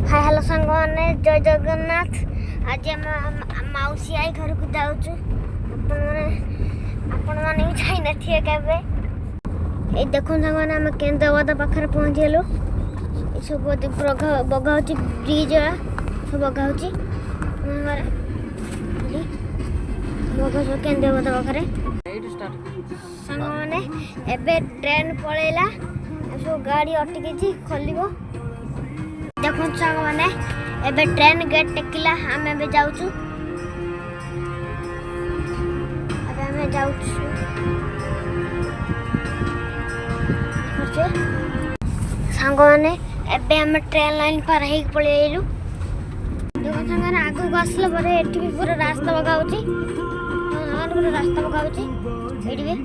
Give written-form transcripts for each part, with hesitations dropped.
Hi hello सांग मैंने जय जगन्नाथ। आज आम मौसी आई घर को जाऊँ आपण मैंने भी जाई नथिए केबे। ए देखो सांग मैंने आम केन्द्रापदा पाखे पहुँचलु। ये सब बगा ब्रिज सब बगा बगा केन्द्रापदा पाखे सांग मैंने एबे ट्रेन पलैला सब गाड़ी अटकी खोल देखो सांग मैंने एबे ट्रेन गेट टेकिला आम एबे जाऊँ सांग मैंने एबे आम ट्रेन लाइन पार हो पलि आइलु। देखो सांग मैंने आगू आसला पर एठी भी पूरा रास्ता बगा पूरा रास्ता बगा एठी भी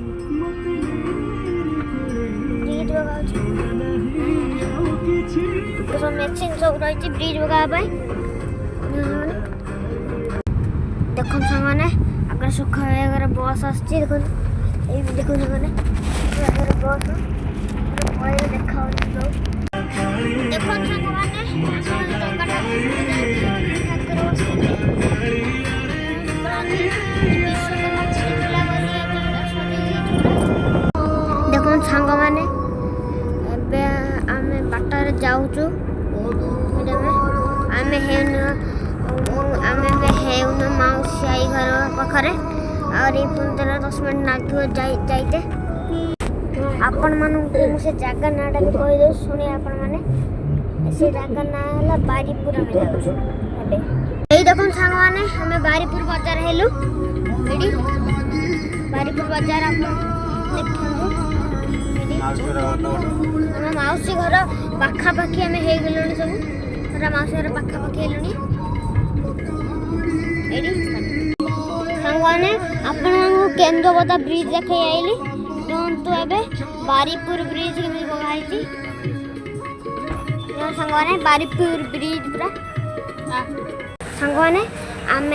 ब्रिज बगा सब मेसिन सब रही ब्रिज बगा देखो सांग मैंने अगर सुखा अगर बस आस देखो देखो सांग मैंने बस देखा देखो सांग मैंने देखो सांग मैंने आम बाटर जाऊँ आम हेन मौसी आई घर पाखे और 15-10 मिनट लगे जाइते आपण मानू से जगह नाटा भी कहीदे शुणी आपण मैंने से जगह ना है बारीपुर आम जाऊँ। देखो सांग मैंने आम बारीपुर बाजार हेलु बारीपुर बाजार आप देखो आम मौसी घर पाखापाखि आम हो गलुणी सब मौसी घर पाखापाखि हेलुणी सांग मैंने आपण केन्द्रापदा ब्रिज देखे आइली देखु ए बारीपुर ब्रिज बगाई सांग मैंने बारीपुर ब्रिज पूरा सांग मैंने आम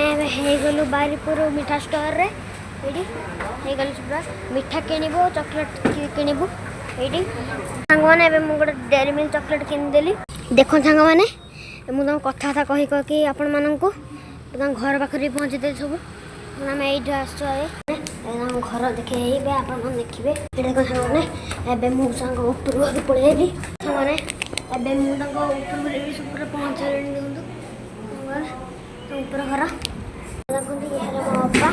गलु बारीपुर मिठा स्टोर रे गलु पूरा मिठा किणबू चॉकलेट किणबू ये सांग मैंने गोटे डेयरी मिल्क चॉकलेट किनीदेली। देखो सांग मैंने मुझे कथा कही आपण मानू घर पाखे भी पहुँची दे सब आम ये घर देखे आप देखिए देखो सांग मैंने एवं मुझे ऊपर पलि सांग मैंने एवं मुझे ऊपर पहुँचा देखो ऊपर घर देखो ये मो बापा